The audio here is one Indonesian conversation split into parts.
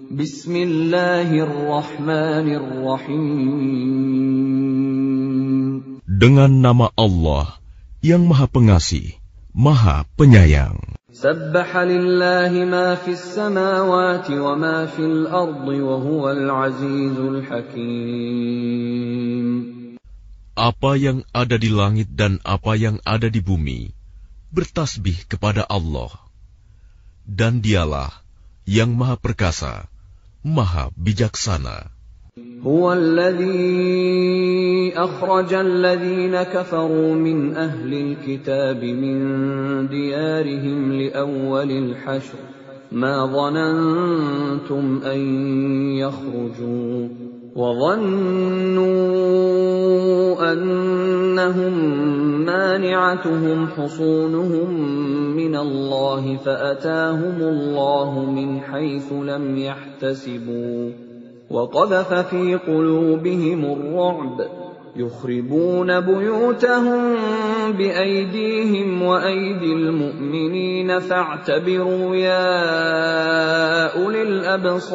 Bismillahirrahmanirrahim. Dengan nama Allah yang Maha Pengasih, Maha Penyayang. Sabbaha lillahi ma fis samawati wa ma fil ardi wa huwal azizul hakim. Apa yang ada di langit dan apa yang ada di bumi bertasbih kepada Allah, dan Dialah yang Maha Perkasa, Maha Bijaksana. هو الذي أخرج الذين كفروا من أهل الكتاب من ديارهم لأول الحشر ما ظننتم أن يخرجوا وظنوا أنهم مانعتهم حصونهم من الله فأتاهم الله من حيث لم يحتسبوا وقذف في قلوبهم الرعب يخربون بيوتهم بأيديهم وأيدي المؤمنين فاعتبروا يا أولي الأبصار.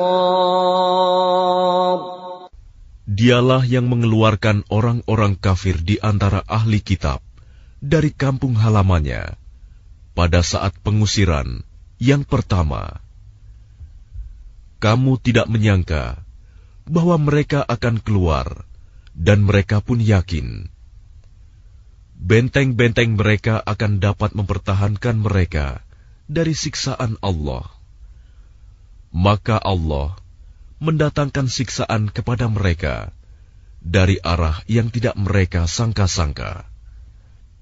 Dialah yang mengeluarkan orang-orang kafir di antara ahli kitab dari kampung halamannya pada saat pengusiran yang pertama. Kamu tidak menyangka bahwa mereka akan keluar, dan mereka pun yakin benteng-benteng mereka akan dapat mempertahankan mereka dari siksaan Allah. Maka Allah mendatangkan siksaan kepada mereka dari arah yang tidak mereka sangka-sangka.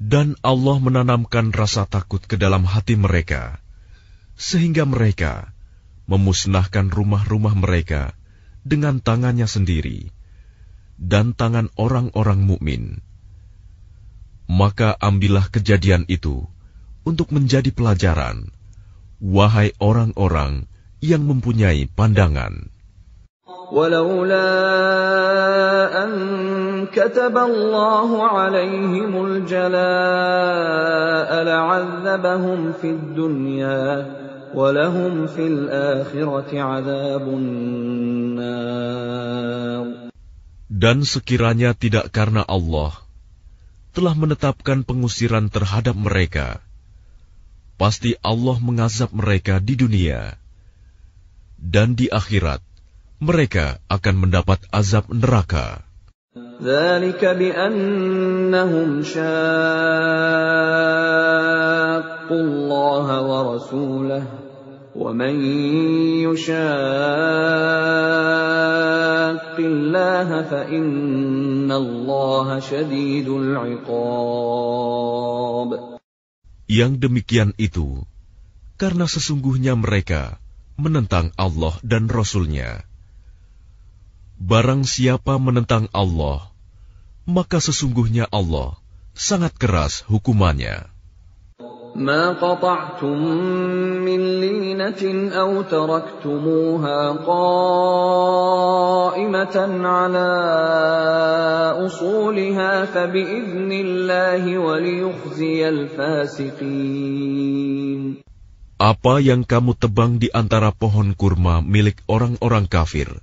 Dan Allah menanamkan rasa takut ke dalam hati mereka, sehingga mereka memusnahkan rumah-rumah mereka dengan tangannya sendiri dan tangan orang-orang mukmin. Maka ambillah kejadian itu untuk menjadi pelajaran, wahai orang-orang yang mempunyai pandangan. ولولا أن كتب الله عليهم الجلاء لعذبهم في الدنيا وَلَهُمْ فِي الْآخِرَةِ عَذَابُ النَّارِ. Dan sekiranya tidak karena Allah telah menetapkan pengusiran terhadap mereka, pasti Allah mengazab mereka di dunia, dan di akhirat mereka akan mendapat azab neraka. ذَلِكَ بِأَنَّهُمْ شَاقُّوا اللَّهَ وَرَسُولَهُ وَمَن يُشَاقِّ اللَّهَ فَإِنَّ اللَّهَ شَدِيدُ الْعِقَابِ. Yang demikian itu karena sesungguhnya mereka menentang Allah dan Rasul-Nya. Barang siapa menentang Allah, maka sesungguhnya Allah sangat keras hukumannya. ما قطعتم من لينة أو تركتموها قائمة على أصولها فبإذن الله وليخزي الفاسقين. Apa yang kamu tebang di antara pohon kurma milik orang-orang kafir,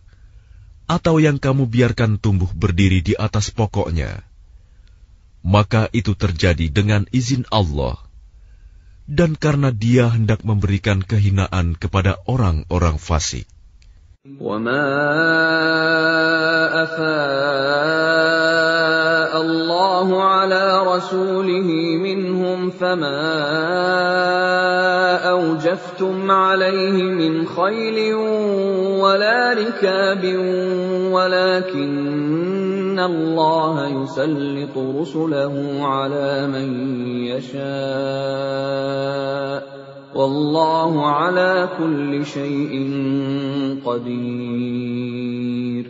atau yang kamu biarkan tumbuh berdiri di atas pokoknya, maka itu terjadi dengan izin Allah, dan karena Dia hendak memberikan kehinaan kepada orang-orang fasik. وَمَا أَفَاءَ اللَّهُ عَلَى رَسُولِهِ مِنْهُمْ فَمَا أَوْجَفْتُمْ عَلَيْهِ مِنْ خَيْلٍ وَلَا رِكَابٍ وَلَكِنَّ اللَّهَ يُسَلِّطُ رُسُلَهُ عَلَى مَن يَشَاءُ وَاللَّهُ عَلَى كُلِّ شَيْءٍ قَدِيرٌ.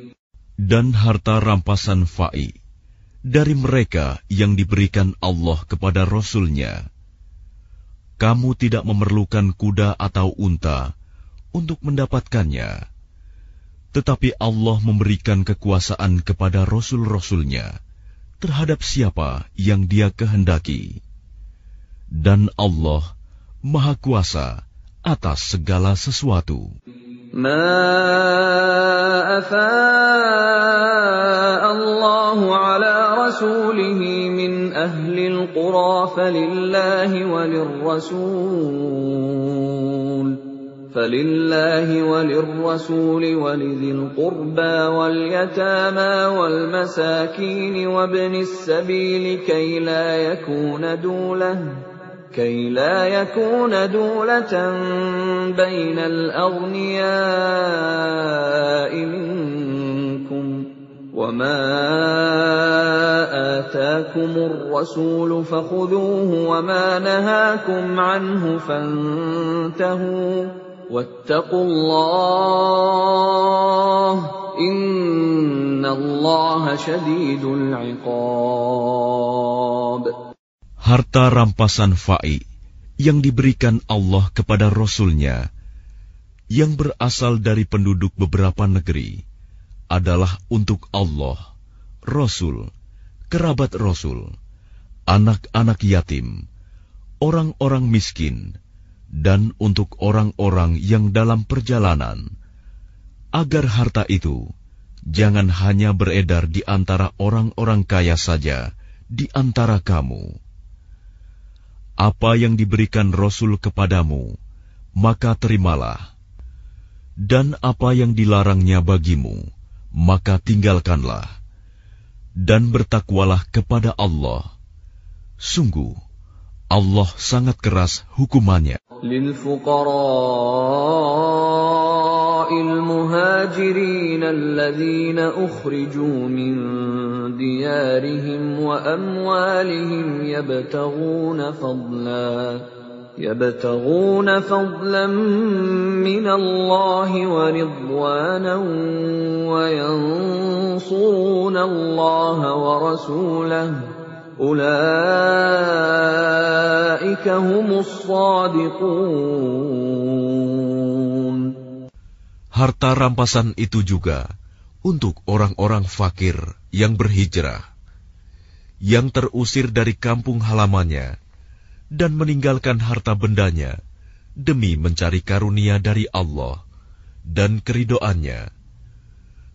Dan harta rampasan fa'i dari mereka yang diberikan Allah kepada Rasul-Nya, kamu tidak memerlukan kuda atau unta untuk mendapatkannya, tetapi Allah memberikan kekuasaan kepada Rasul-Rasul-Nya terhadap siapa yang Dia kehendaki. Dan Allah Maha Kuasa atas segala sesuatu. ما أفاء الله على رسوله من أهل القرى فلله وللرسول ولذي القربى واليتامى والمساكين وابن السبيل كي لا يكون دولة بين الأغنياء منكم وما آتاكم الرسول فخذوه وما نهاكم عنه فانتهوا واتقوا الله إن الله شديد العقاب. Harta rampasan fa'i yang diberikan Allah kepada Rasul-Nya yang berasal dari penduduk beberapa negeri adalah untuk Allah, Rasul, kerabat Rasul, anak-anak yatim, orang-orang miskin, dan untuk orang-orang yang dalam perjalanan, agar harta itu jangan hanya beredar di antara orang-orang kaya saja di antara kamu. Apa yang diberikan Rasul kepadamu, maka terimalah. Dan apa yang dilarangnya bagimu, maka tinggalkanlah. Dan bertakwalah kepada Allah. Sungguh, Allah sangat keras hukumannya. للفقراء المهاجرين الذين أخرجوا من ديارهم وأموالهم يبتغون فضلا من الله ورضوانا وينصرون الله ورسوله أولئك هم الصادقون. Harta rampasan itu juga untuk orang-orang fakir yang berhijrah, yang terusir dari kampung halamannya, dan meninggalkan harta bendanya demi mencari karunia dari Allah dan keridoannya,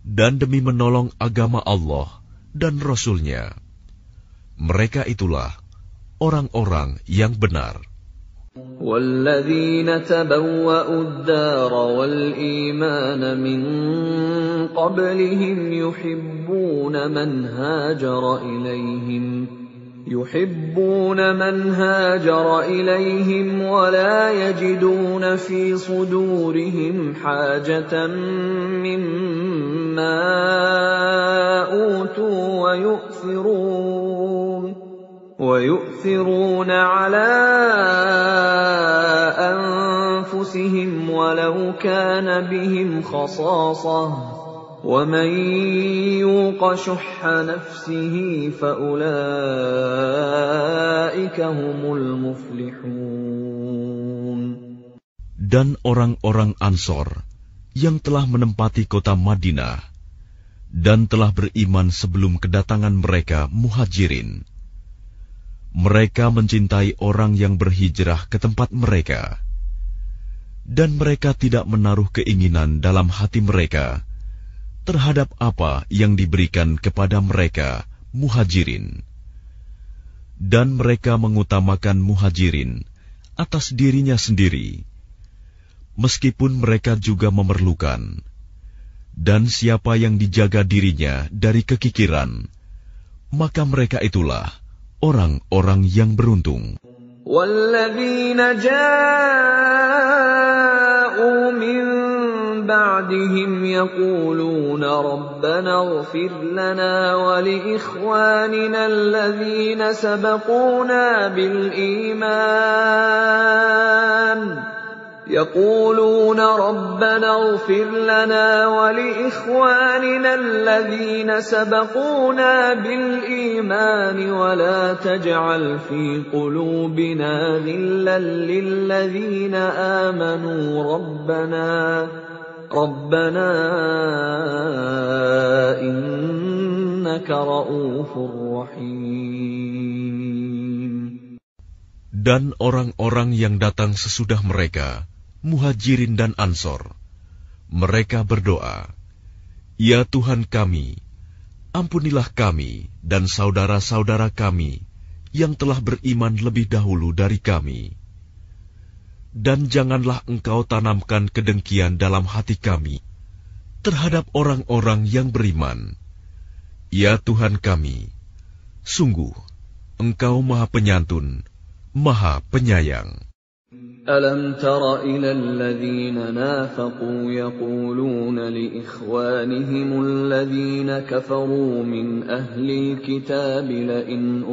dan demi menolong agama Allah dan Rasul-Nya. Mereka itulah orang-orang yang benar. وَالَّذِينَ تَبَوَّأُوا الدَّارَ وَالْإِيمَانَ مِنْ قَبْلِهِمْ يُحِبُّونَ مَنْ هَاجَرَ إِلَيْهِمْ وَلَا يَجِدُونَ فِي صُدُورِهِمْ حَاجَةً مِّمَّا أُوتُوا وَيُؤْثِرُونَ عَلَىٰ أَنفُسِهِمْ وَلَوْ كَانَ بِهِمْ خَصَاصَةٌ وَمَن يُوقَ شُحَّ نَفْسِهِ فَأُولَٰئِكَ هُمُ الْمُفْلِحُونَ. Dan orang-orang Ansor yang telah menempati kota Madinah dan telah beriman sebelum kedatangan mereka Muhajirin, mereka mencintai orang yang berhijrah ke tempat mereka, dan mereka tidak menaruh keinginan dalam hati mereka terhadap apa yang diberikan kepada mereka Muhajirin. Dan mereka mengutamakan Muhajirin atas dirinya sendiri, meskipun mereka juga memerlukan. Dan siapa yang dijaga dirinya dari kekikiran, maka mereka itulah orang-orang yang beruntung. وَالَّذِينَ جَاءُوا مِن بَعْدِهِمْ يَقُولُونَ رَبَّنَا اغْفِرْ لَنَا وَلِإِخْوَانِنَا الَّذِينَ سَبَقُونَا بِالْإِيمَانِ وَلَا تَجْعَلْ فِي قُلُوبِنَا غِلًّا لِّلَّذِينَ آمَنُوا رَبَّنَا إِنَّكَ رَءُوفٌ رَّحِيمٌ. Dan orang-orang yang datang sesudah mereka, Muhajirin dan Ansor, Mereka berdoa, "Ya Tuhan kami, ampunilah kami dan saudara-saudara kami yang telah beriman lebih dahulu dari kami. Dan janganlah Engkau tanamkan kedengkian dalam hati kami terhadap orang-orang yang beriman. Ya Tuhan kami, sungguh Engkau Maha Penyantun, Maha Penyayang." أَلَمْ تَرَ إِلَى الَّذِينَ نَافَقُوا يَقُولُونَ لِإِخْوَانِهِمُ الَّذِينَ كَفَرُوا مِنْ أَهْلِ الْكِتَابِ لَئِنْ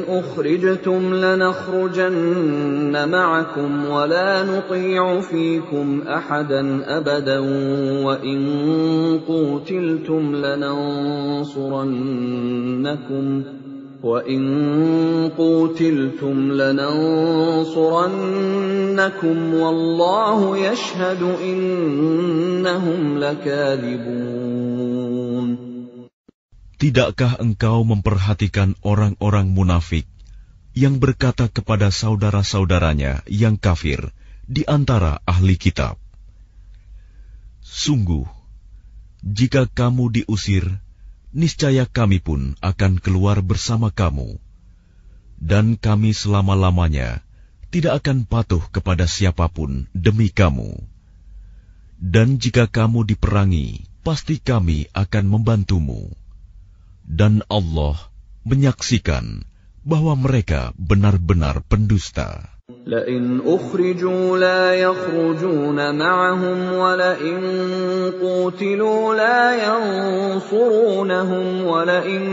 أُخْرِجْتُمْ لَنَخْرُجَنَّ مَعَكُمْ وَلَا نُطِيعُ فِيكُمْ أَحَدًا أَبَدًا وَإِنْ قُوتِلْتُمْ لَنَنصُرَنَّكُمْ وَاللَّهُ يَشْهَدُ إِنَّهُمْ لَكَاذِبُونَ. Tidakkah engkau memperhatikan orang-orang munafik yang berkata kepada saudara-saudaranya yang kafir di antara ahli kitab, "Sungguh, jika kamu diusir, niscaya kami pun akan keluar bersama kamu, dan kami selama-lamanya tidak akan patuh kepada siapapun demi kamu. Dan jika kamu diperangi, pasti kami akan membantumu. Dan Allah menyaksikan bahwa mereka benar-benar pendusta." لَئِنْ أُخْرِجُوا لَا يَخْرُجُونَ مَعَهُمْ وَلَئِنْ قُوتِلُوا لَا يَنصُرُونَهُمْ وَلَئِنْ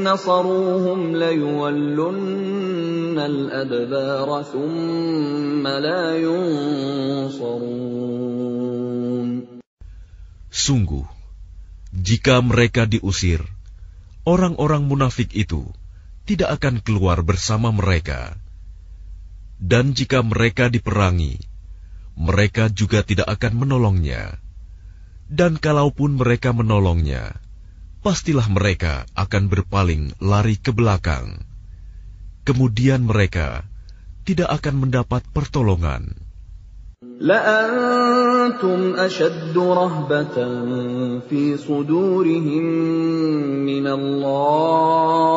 نَصَرُوهُمْ لَيُوَلُّنَّ الْأَدْبَارَ ثُمَّ لَا يُنصَرُونَ. Sungguh, jika mereka diusir, orang-orang munafik itu tidak akan keluar bersama mereka. Dan jika mereka diperangi, mereka juga tidak akan menolongnya. Dan kalaupun mereka menolongnya, pastilah mereka akan berpaling lari ke belakang. Kemudian mereka tidak akan mendapat pertolongan. لَأَنْتُمْ أَشَدُّ رَهْبَةً فِي صُدُورِهِمْ مِنَ اللَّهِ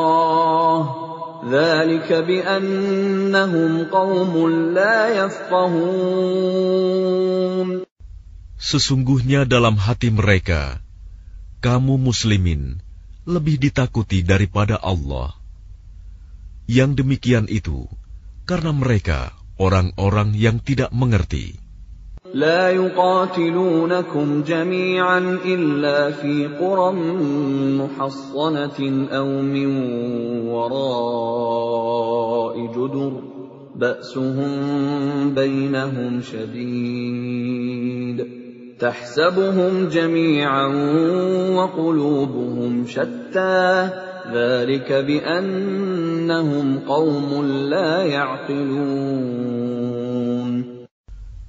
ذَلِكَ بِأَنَّهُمْ قَوْمٌ لَا يَفْقَهُونَ. Sesungguhnya dalam hati mereka, kamu muslimin lebih ditakuti daripada Allah. Yang demikian itu karena mereka orang-orang yang tidak mengerti. لا يقاتلونكم جميعا إلا في قرى محصنة أو من وراء جدر بأسهم بينهم شديد تحسبهم جميعا وقلوبهم شتى ذلك بأنهم قوم لا يعقلون.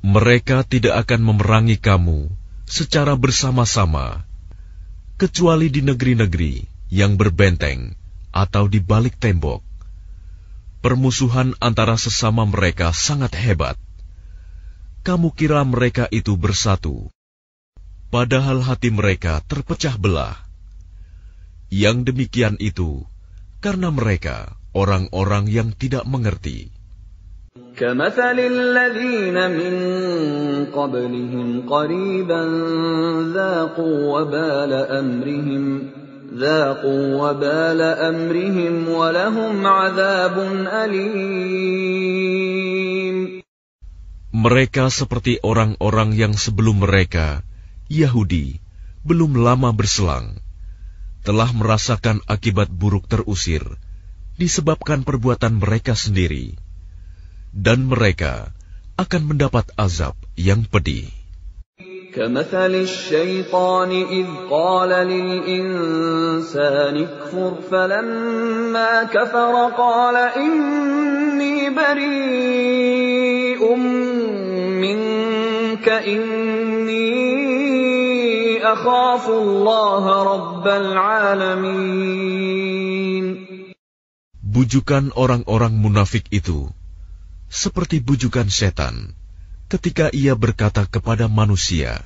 Mereka tidak akan memerangi kamu secara bersama-sama, kecuali di negeri-negeri yang berbenteng atau di balik tembok. Permusuhan antara sesama mereka sangat hebat. Kamu kira mereka itu bersatu, padahal hati mereka terpecah belah. Yang demikian itu karena mereka orang-orang yang tidak mengerti. كَمَثَلِ الَّذِينَ مِنْ قَبْلِهِمْ قَرِيبًا ذَاقُوا وَبَالَ أَمْرِهِمْ وَلَهُمْ عَذَابٌ أَلِيمٌ. Mereka seperti orang-orang yang sebelum mereka, Yahudi, belum lama berselang, telah merasakan akibat buruk terusir disebabkan perbuatan mereka sendiri. Dan mereka akan mendapat azab yang pedih. كَمَثَلِ الشَّيْطَانِ إِذْ قَالَ لِلْإِنسَانِ اكْفُرْ فَلَمَّا كَفَرَ قَالَ إِنِّي بَرِيءٌ مِّنكَ إِنِّي أَخَافُ اللَّهَ رَبَّ الْعَالَمِينَ. Bujukan orang-orang munafik itu seperti bujukan setan ketika ia berkata kepada manusia,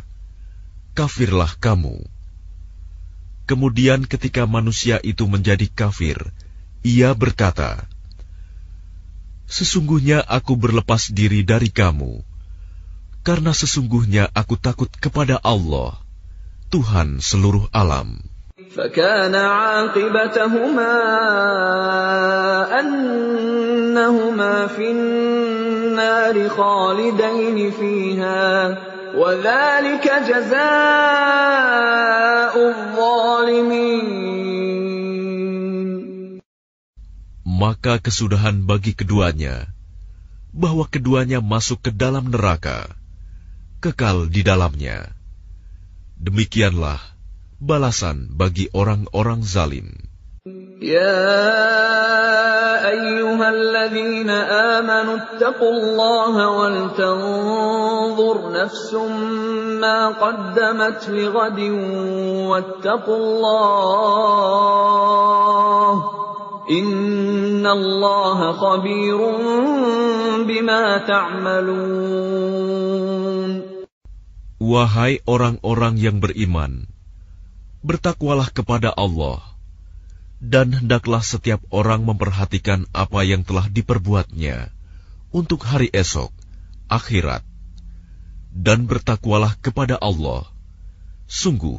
"Kafirlah kamu." Kemudian ketika manusia itu menjadi kafir, ia berkata, "Sesungguhnya aku berlepas diri dari kamu, karena sesungguhnya aku takut kepada Allah, Tuhan seluruh alam." فَكَانَ عَاقِبَتَهُمَا أَنَّهُمَا فِي النَّارِ خَالِدَيْنِ فِيهَا وَذَلِكَ جَزَاءُ الظَّالِمِينَ. Maka kesudahan bagi keduanya, bahwa keduanya masuk ke dalam neraka, kekal di dalamnya. Demikianlah balasan bagi orang-orang zalim. يا أيها الذين آمنوا اتقوا الله ولتنظر نفس ما قدمت لغد واتقوا الله إن الله خبير بما تعملون. Wahai orang-orang yang beriman, bertakwalah kepada Allah, dan hendaklah setiap orang memperhatikan apa yang telah diperbuatnya untuk hari esok, akhirat. Dan bertakwalah kepada Allah. Sungguh,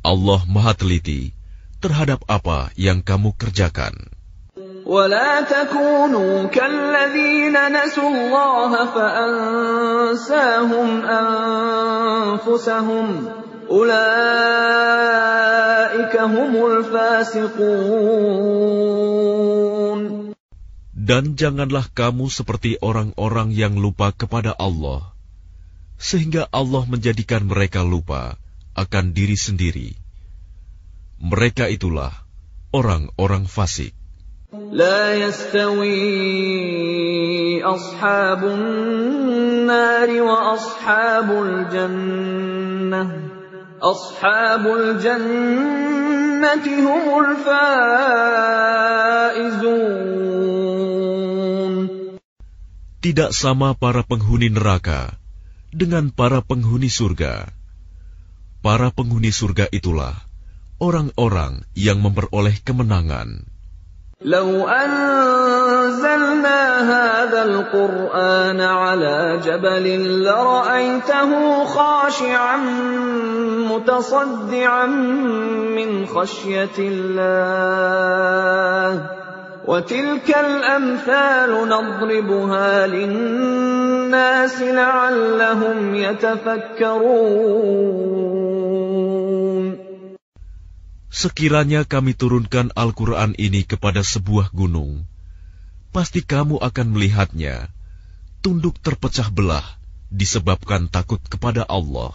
Allah Maha Teliti terhadap apa yang kamu kerjakan. ولا تكونوا كالذين نسوا الله فأنساهم أنفسهم أولئك هم الفاسقون. Dan janganlah kamu seperti orang-orang yang lupa kepada Allah, sehingga Allah menjadikan mereka lupa akan diri sendiri. Mereka itulah orang-orang fasik. لا يستوي أصحاب النار وأصحاب الجنة أصحاب الجنة هم الفائزون. Tidak sama para penghuni neraka dengan para penghuni surga. Para penghuni surga itulah orang-orang yang memperoleh kemenangan. لو أنزلنا هذا القرآن على جبل لرأيته خاشعا متصدعا من خشية الله وتلك الأمثال نضربها للناس لعلهم يتفكرون. Sekiranya kami turunkan Al-Quran ini kepada sebuah gunung, pasti kamu akan melihatnya tunduk terpecah belah disebabkan takut kepada Allah.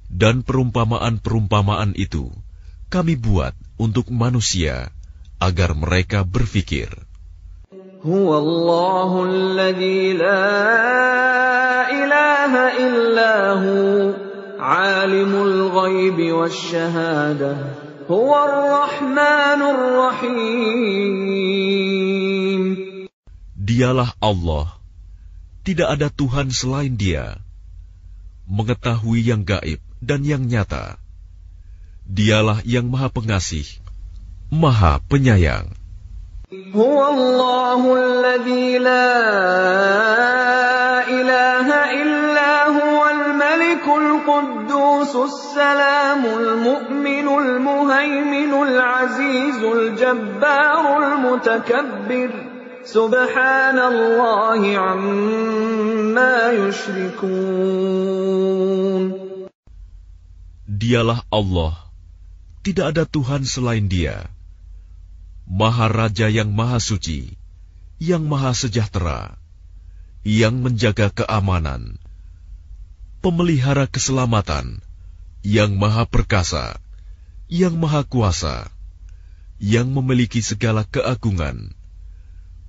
Dan perumpamaan-perumpamaan itu kami buat untuk manusia agar mereka berfikir. Huwallahu alladzi la ilaha illahu Alimul ghaibi wasyahadah Huwar rahmanur rahim. Dialah Allah, tidak ada Tuhan selain Dia, mengetahui yang gaib dan yang nyata. Dialah yang Maha Pengasih, Maha Penyayang. Huwallahu alladzi la ilaha illa huwal malikul quddusus salamul mu'minul muhaiminul azizul jabbarul mutakabbir subhanallahi amma yushrikun. Dialah Allah, tidak ada Tuhan selain Dia, Maha Raja yang Maha Suci, yang Maha Sejahtera, yang menjaga keamanan, pemelihara keselamatan, yang Maha Perkasa, yang Maha Kuasa, yang memiliki segala keagungan.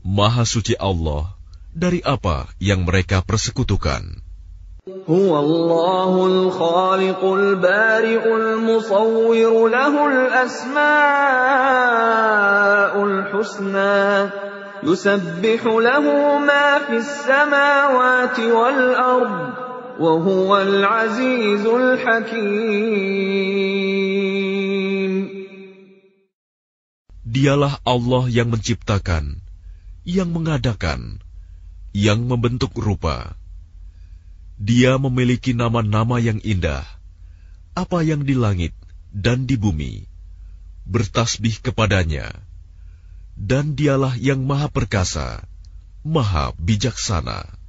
Maha Suci Allah dari apa yang mereka persekutukan. هو الله الخالق البارئ المصور له الأسماء الحسنى يسبح له ما في السماوات والأرض وهو العزيز الحكيم. Dialah Allah yang menciptakan, yang mengadakan, yang membentuk rupa. Dia memiliki nama-nama yang indah, apa yang di langit dan di bumi, bertasbih kepadanya. Dan dialah yang maha perkasa, maha bijaksana.